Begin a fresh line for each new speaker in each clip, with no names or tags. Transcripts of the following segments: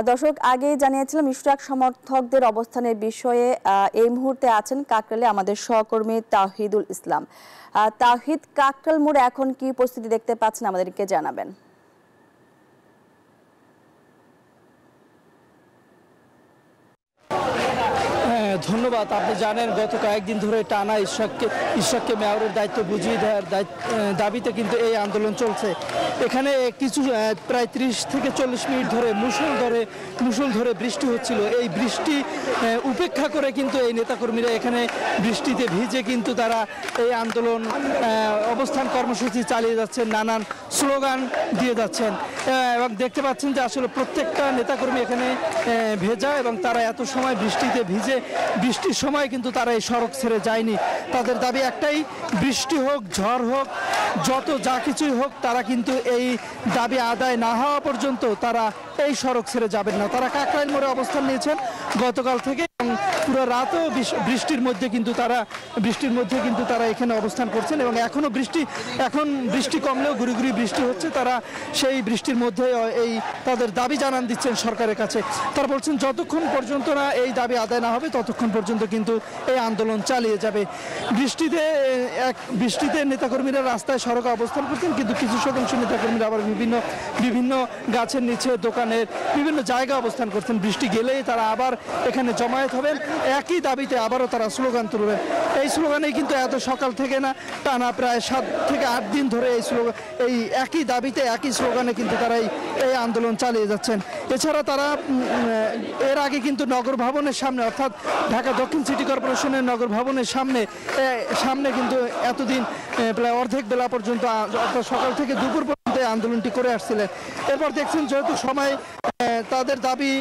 দর্শক, আগেই জানিয়েছিলাম ইশরাক সমর্থকদের অবস্থানের বিষয়ে এই মুহূর্তে আছেন কাকরাইলে আমাদের সহকর্মী তাওহিদুল ইসলাম। তাওহিদ, কাকরাইল মোড়ে এখন কি পরিস্থিতি দেখতে পাচ্ছেন আমাদেরকে জানাবেন।
ধন্যবাদ। আপনি জানেন গত কয়েকদিন ধরে টানা ইশরাককে মেয়রের দায়িত্ব বুঝিয়ে দেওয়ার দাবিতে কিন্তু এই আন্দোলন চলছে। এখানে কিছু প্রায় 30 থেকে 40 মিনিট ধরে মুষলধারে বৃষ্টি হচ্ছিল। এই বৃষ্টি উপেক্ষা করে কিন্তু এই নেতাকর্মীরা এখানে বৃষ্টিতে ভিজে কিন্তু তারা এই আন্দোলন অবস্থান কর্মসূচি চালিয়ে যাচ্ছেন, নানান স্লোগান দিয়ে যাচ্ছেন এবং দেখতে পাচ্ছেন যে আসলে প্রত্যেকটা নেতাকর্মী এখানে ভেজা এবং তারা এত সময় বৃষ্টিতে ভিজে বৃষ্টির সময় কিন্তু তারা এই সড়ক ছেড়ে যায়নি। তাদের দাবি একটাই, বৃষ্টি হোক ঝড় হোক যা কিছুই হোক তারা কিন্তু এই দাবি আদায় না হওয়া পর্যন্ত তারা এই সড়ক ছেড়ে যাবেন না। তারা কাকরাইল মোড়ে অবস্থান নিয়েছেন গতকাল থেকে এবং পুরো রাতও বৃষ্টির মধ্যে কিন্তু তারা এখানে অবস্থান করছেন এবং এখন বৃষ্টি কমলেও গুড়ি গুড়ি বৃষ্টি হচ্ছে। তারা সেই বৃষ্টির মধ্যে এই তাদের দাবি জানান দিচ্ছেন সরকারের কাছে। তারা বলছেন যতক্ষণ পর্যন্ত না এই দাবি আদায় না হবে ততক্ষণ পর্যন্ত কিন্তু এই আন্দোলন চালিয়ে যাবে। বৃষ্টিতে নেতাকর্মীরা রাস্তায় সড়কে অবস্থান করছেন, কিন্তু কিছু শতাংশ নেতাকর্মীরা আবার বিভিন্ন গাছের নিচে, দোকানের বিভিন্ন জায়গায় অবস্থান করছেন। বৃষ্টি গেলেই তারা আবার এখানে জমায়েত হবেন, একই দাবিতে আবারও তারা স্লোগান তুলবেন। এই স্লোগানে কিন্তু এত সকাল থেকে না, টানা প্রায় 7 থেকে 8 দিন ধরে এই একই দাবিতে একই স্লোগানে কিন্তু তারা এই আন্দোলন চালিয়ে যাচ্ছেন। এছাড়া তারা এর আগে কিন্তু নগর ভবনের সামনে, অর্থাৎ ঢাকা দক্ষিণ সিটি কর্পোরেশনের নগর ভবনের সামনে কিন্তু এতদিন প্রায় অর্ধেক বেলা পর্যন্ত, অর্থাৎ সকাল থেকে দুপুর পর্যন্ত আন্দোলনটি করে আসছিলেন। এরপর দেখছেন যেহেতু তাদের দাবি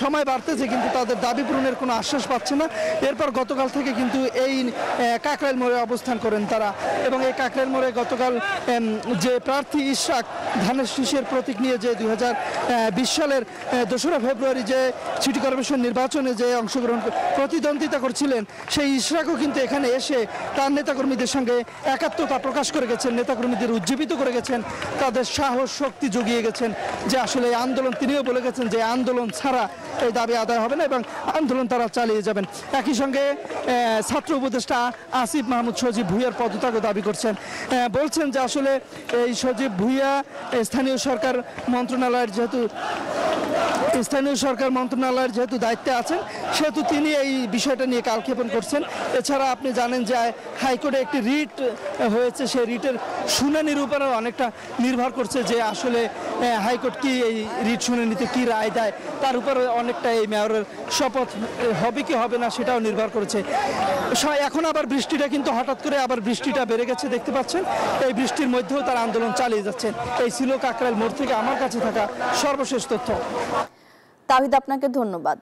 সময় বাড়তেছে কিন্তু তাদের দাবি পূরণের কোনো আশ্বাস পাচ্ছে না। এরপর গতকাল থেকে কিন্তু এই কাকরাইল মোড়ে অবস্থান করেন তারা এবং এই কাকরাইল মোড়ে গতকাল যে প্রার্থী ইশরাক ধানের শীষের প্রতীক নিয়ে যে 2020 সালের 2রা ফেব্রুয়ারি যে সিটি কর্পোরেশন নির্বাচনে যে প্রতিদ্বন্দ্বিতা করছিলেন, সেই ইশরাকও কিন্তু এখানে এসে তার নেতাকর্মীদের সঙ্গে একাত্মতা প্রকাশ করে গেছেন, নেতাকর্মীদের উজ্জীবিত করে গেছেন, তাদের সাহস শক্তি জুগিয়ে গেছেন যে আসলে এই আন্দোলন, তিনিও বলে গেছেন যে আন্দোলন ছাড়া এই দাবি আদায় হবে না এবং আন্দোলন তারা চালিয়ে যাবেন। একই সঙ্গে ছাত্র উপদেষ্টা আসিফ মাহমুদ সজীব ভুইয়ার পদত্যাগও দাবি করছেন। বলছেন যে আসলে এই সজীব ভুইয়া স্থানীয় সরকার মন্ত্রণালয়ের যেহেতু দায়িত্বে আছেন, সেহেতু তিনি এই বিষয়টা নিয়ে কালক্ষেপণ করছেন। এছাড়া আপনি জানেন যে হাইকোর্টে একটি রিট হয়েছে, সেই রিটের শুনানির উপরে অনেকটা নির্ভর করছে যে আসলে হাইকোর্ট কি এই রিট শুনানিতে কি রায় দেয়, তার উপরে অনেকটা এই মেয়রের শপথ হবে কি হবে না সেটাও নির্ভর করেছে। এখন আবার বৃষ্টিটা কিন্তু হঠাৎ করে আবার বৃষ্টিটা বেড়ে গেছে, দেখতে পাচ্ছেন। এই বৃষ্টির মধ্যেও তারা আন্দোলন চালিয়ে যাচ্ছেন। এই ছিল কাকরাইল মোড় থেকে আমার কাছে থাকা সর্বশেষ তথ্য।
তাওহিদ, আপনাকে ধন্যবাদ।